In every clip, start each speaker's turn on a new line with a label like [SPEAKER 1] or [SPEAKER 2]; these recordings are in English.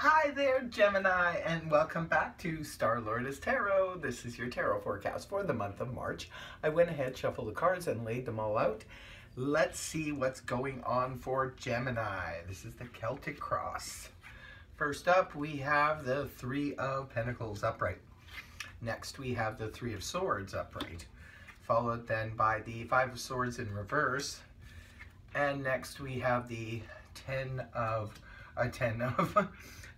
[SPEAKER 1] Hi there, Gemini, and welcome back to Star Lourdes Tarot. This is your tarot forecast for the month of March. I went ahead, shuffled the cards, and laid them all out. Let's see what's going on for Gemini. This is the Celtic Cross. First up, we have the Three of Pentacles upright. Next, we have the Three of Swords upright, followed then by the Five of Swords in reverse. And next, we have the Ten of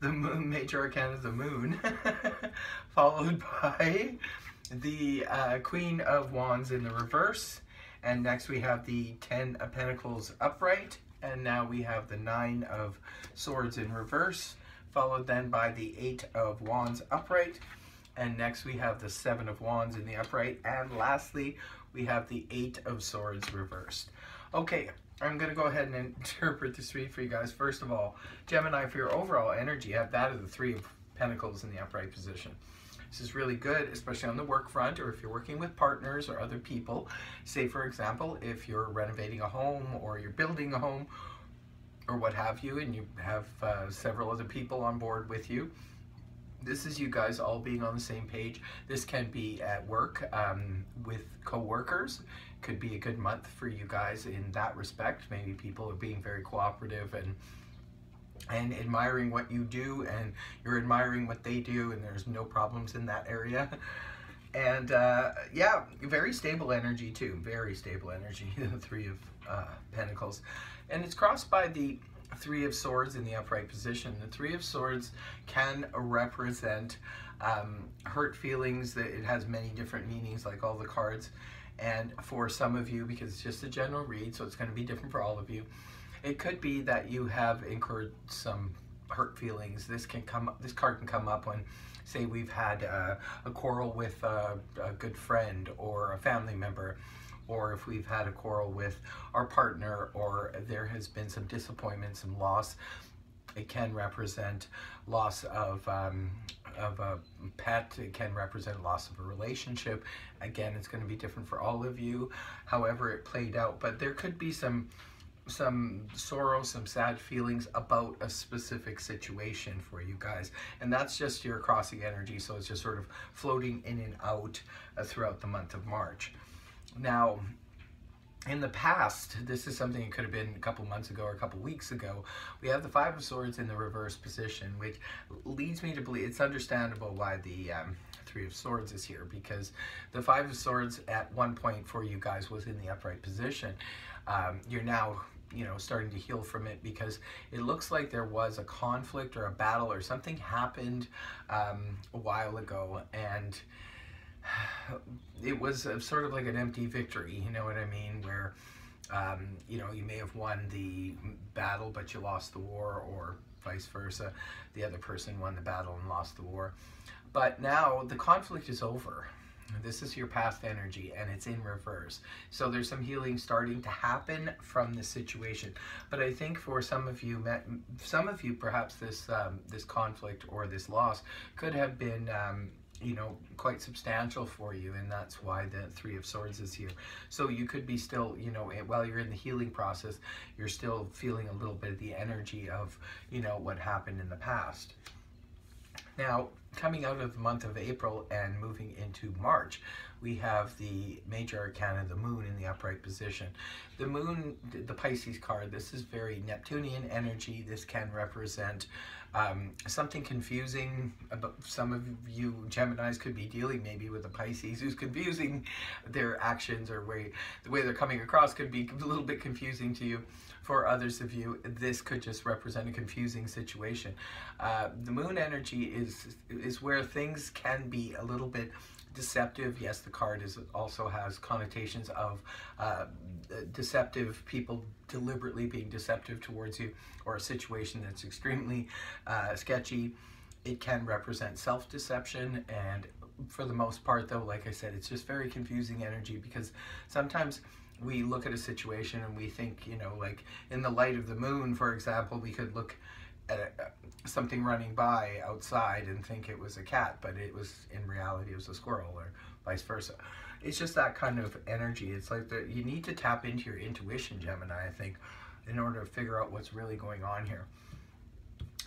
[SPEAKER 1] the moon, major arcana of the moon, followed by the Queen of Wands in the reverse. And next we have the Ten of Pentacles upright. And now we have the Nine of Swords in reverse, followed then by the Eight of Wands upright. And next we have the Seven of Wands in the upright. And lastly, we have the Eight of Swords reversed. Okay, I'm going to go ahead and interpret this read for you guys. First of all, Gemini, for your overall energy, you have that of the Three of Pentacles in the upright position. This is really good, especially on the work front, or if you're working with partners or other people. Say, for example, if you're renovating a home or you're building a home or what have you, and you have several other people on board with you. This is you guys all being on the same page. This can be at work with co-workers. Could be a good month for you guys in that respect. Maybe people are being very cooperative and admiring what you do, and you're admiring what they do, and there's no problems in that area. And yeah, very stable energy too. Very stable energy, the Three of Pentacles. And it's crossed by the Three of Swords in the upright position. The Three of Swords can represent hurt feelings. That it has many different meanings, like all the cards. And for some of you, because it's just a general read, so it's going to be different for all of you, it could be that you have incurred some hurt feelings. This card can come up when, say, we've had a quarrel with a good friend or a family member, or if we've had a quarrel with our partner, or there has been some disappointment, some loss. It can represent loss of a pet. It can represent loss of a relationship. Again, it's going to be different for all of you, however it played out. But there could be some sorrow, some sad feelings about a specific situation for you guys. And that's just your crossing energy, so it's just sort of floating in and out throughout the month of March. Now, in the past, this is something that could have been a couple months ago or a couple weeks ago. We have the Five of Swords in the reverse position, which leads me to believe it's understandable why the Three of Swords is here, because the Five of Swords at one point for you guys was in the upright position. You're now, starting to heal from it, because it looks like there was a conflict or a battle or something happened a while ago, and it was sort of like an empty victory, you know what I mean, where you may have won the battle but you lost the war, or vice versa, the other person won the battle and lost the war. But now the conflict is over. This is your past energy, and it's in reverse. So there's some healing starting to happen from this situation. But I think for some of you perhaps this this conflict or this loss could have been quite substantial for you, and that's why the Three of Swords is here. So you could be still, while you're in the healing process, you're still feeling a little bit of the energy of, what happened in the past. Now, coming out of the month of April and moving into March, we have the major arcana, the moon, in the upright position. The moon, the Pisces card, this is very Neptunian energy. This can represent something confusing. About some of you Geminis could be dealing maybe with a Pisces who's confusing their actions, or the way they're coming across could be a little bit confusing to you. For others of you, this could just represent a confusing situation. The moon energy is where things can be a little bit deceptive. Yes, the card also has connotations of deceptive people deliberately being deceptive towards you, or a situation that's extremely sketchy. It can represent self-deception, and for the most part though, like I said, it's just very confusing energy, because sometimes we look at a situation and we think, like in the light of the moon, for example, we could look at something running by outside and think it was a cat, but in reality it was a squirrel, or vice versa. It's just that kind of energy. It's like you need to tap into your intuition, Gemini, I think, in order to figure out what's really going on here.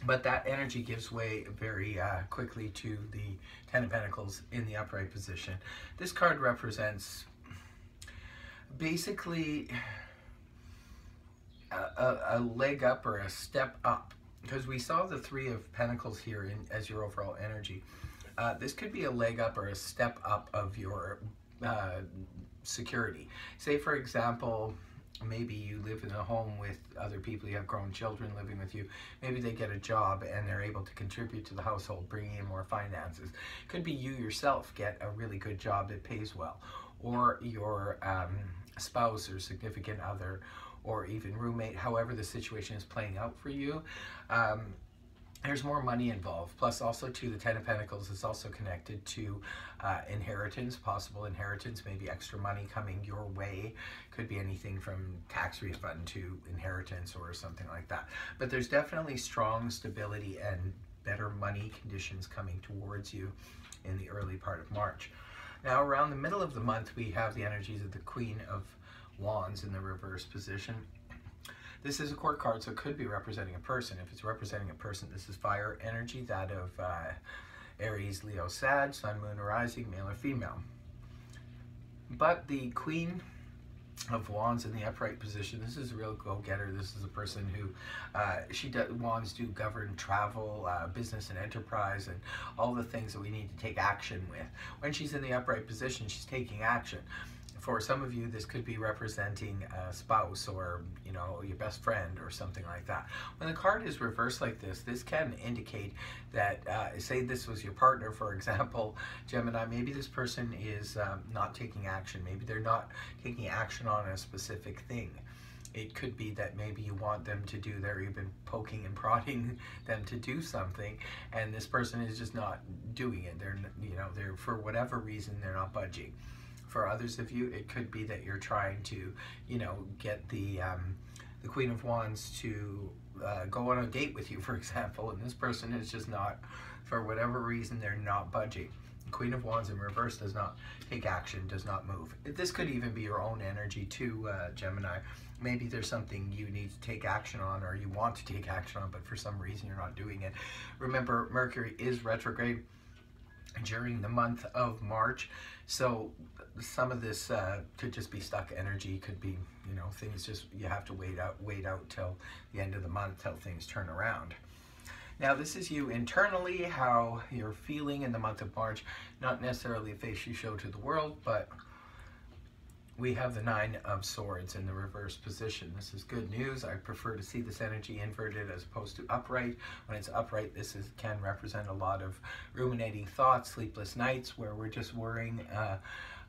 [SPEAKER 1] But that energy gives way very quickly to the Ten of Pentacles in the upright position. This card represents basically a leg up or a step up, because we saw the Three of Pentacles here as your overall energy. This could be a leg up or a step up of your security. Say, for example, maybe you live in a home with other people, you have grown children living with you. Maybe they get a job and they're able to contribute to the household, bringing in more finances. Could be you yourself get a really good job that pays well, or your spouse or significant other, or even roommate, however the situation is playing out for you. There's more money involved. Plus, also too, the Ten of Pentacles is also connected to inheritance, possible inheritance, maybe extra money coming your way. Could be anything from tax refund to inheritance or something like that. But there's definitely strong stability and better money conditions coming towards you in the early part of March. Now, around the middle of the month, we have the energies of the Queen of Wands in the reverse position. This is a court card, so it could be representing a person. If it's representing a person, this is fire energy, that of Aries, Leo, Sag, Sun, Moon, or Rising, male or female. But the Queen of Wands in the upright position, this is a real go-getter. This is a person who, Wands do govern travel, business and enterprise, and all the things that we need to take action with. When she's in the upright position, she's taking action. For some of you, this could be representing a spouse or, you know, your best friend or something like that. When the card is reversed like this can indicate that, say this was your partner, for example, Gemini, maybe this person is not taking action. Maybe they're not taking action on a specific thing. It could be that maybe you want them to do, you've been poking and prodding them to do something, and this person is just not doing it. They're for whatever reason, they're not budging. For others of you, it could be that you're trying to, get the Queen of Wands to go on a date with you, for example, and this person is just not, for whatever reason, they're not budging. The Queen of Wands in reverse does not take action, does not move. This could even be your own energy too, Gemini. Maybe there's something you need to take action on, or you want to take action on, but for some reason you're not doing it. Remember, Mercury is retrograde during the month of March, so some of this could just be stuck energy, could be, things just, you have to wait out till the end of the month till things turn around. Now, this is you internally, how you're feeling in the month of March, not necessarily a face you show to the world, but we have the Nine of Swords in the reverse position. This is good news. I prefer to see this energy inverted as opposed to upright. When it's upright, this can represent a lot of ruminating thoughts, sleepless nights, where we're just worrying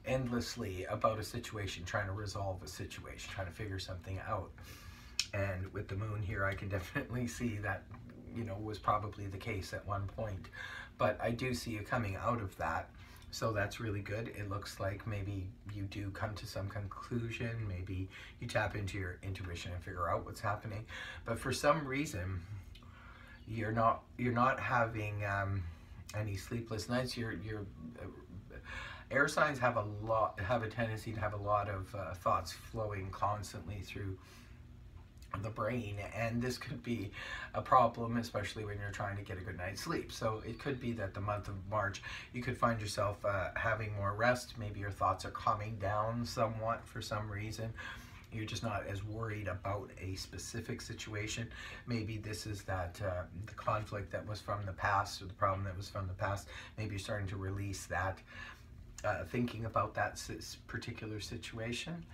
[SPEAKER 1] endlessly about a situation, trying to resolve a situation, trying to figure something out. And with the moon here, I can definitely see that, was probably the case at one point. But I do see you coming out of that. So that's really good. It looks like maybe you do come to some conclusion. Maybe you tap into your intuition and figure out what's happening. But for some reason, you're not having any sleepless nights. Air signs have a tendency to have a lot of thoughts flowing constantly through the brain, and this could be a problem, especially when you're trying to get a good night's sleep. So it could be that the month of March, you could find yourself having more rest. Maybe your thoughts are calming down somewhat for some reason. You're just not as worried about a specific situation. Maybe this is that the conflict that was from the past, or the problem that was from the past. Maybe you're starting to release that, thinking about that particular situation.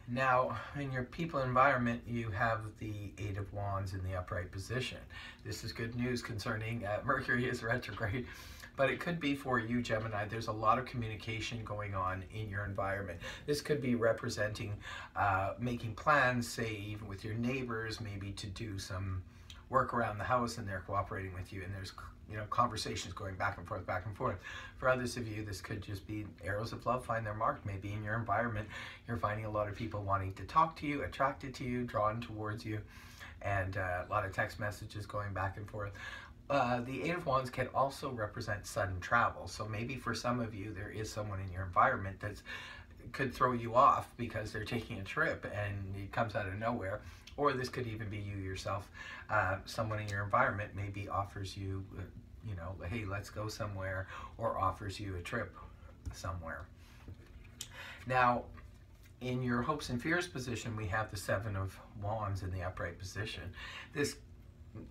[SPEAKER 1] Now, in your people environment, you have the Eight of Wands in the upright position. This is good news concerning Mercury is retrograde, but it could be for you, Gemini. There's a lot of communication going on in your environment. This could be representing making plans, say even with your neighbors, maybe to do some work around the house, and they're cooperating with you, and there's conversations going back and forth, back and forth. For others of you, this could just be arrows of love find their mark. Maybe in your environment, you're finding a lot of people wanting to talk to you, attracted to you, drawn towards you, and a lot of text messages going back and forth. The Eight of Wands can also represent sudden travel. So maybe for some of you, there is someone in your environment that could throw you off because they're taking a trip and it comes out of nowhere. Or this could even be you yourself. Someone in your environment maybe offers you, you know, hey, let's go somewhere, or offers you a trip somewhere. Now, in your hopes and fears position, we have the Seven of Wands in the upright position. This,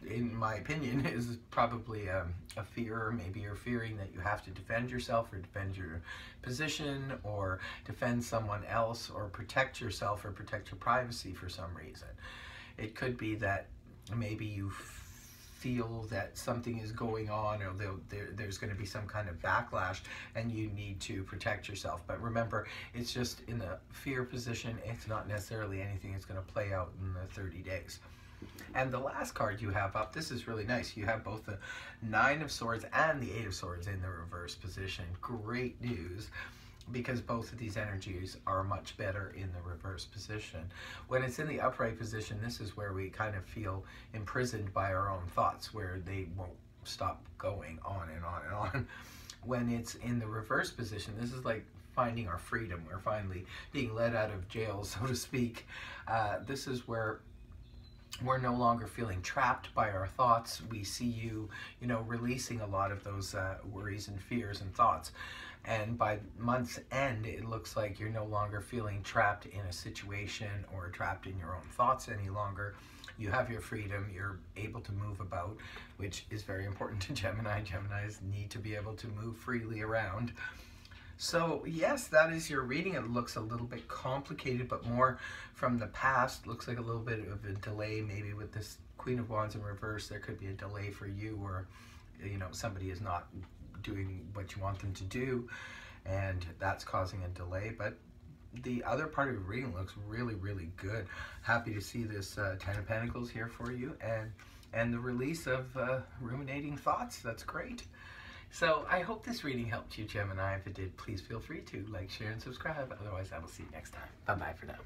[SPEAKER 1] in my opinion, is probably a fear. Maybe you're fearing that you have to defend yourself or defend your position or defend someone else or protect yourself or protect your privacy for some reason. It could be that maybe you feel that something is going on, or there's going to be some kind of backlash and you need to protect yourself. But remember, it's just in the fear position. It's not necessarily anything that's going to play out in the 30 days. And the last card you have up, this is really nice. You have both the Nine of Swords and the Eight of Swords in the reverse position. Great news, because both of these energies are much better in the reverse position. When it's in the upright position, this is where we kind of feel imprisoned by our own thoughts, where they won't stop going on and on and on. When it's in the reverse position, this is like finding our freedom. We're finally being let out of jail, so to speak. This is where we're no longer feeling trapped by our thoughts. We see you, you know, releasing a lot of those worries and fears and thoughts. And by month's end, it looks like you're no longer feeling trapped in a situation or trapped in your own thoughts any longer. You have your freedom, you're able to move about, which is very important to Gemini. Geminis need to be able to move freely around. So yes, that is your reading. It looks a little bit complicated, but more from the past. Looks like a little bit of a delay, maybe with this Queen of Wands in reverse. There could be a delay for you, or you know, somebody is not doing what you want them to do, and that's causing a delay. But the other part of your reading looks really, really good. Happy to see this Ten of Pentacles here for you, and the release of ruminating thoughts. That's great. So I hope this reading helped you, Gemini. If it did, please feel free to like, share, and subscribe. Otherwise, I will see you next time. Bye-bye for now.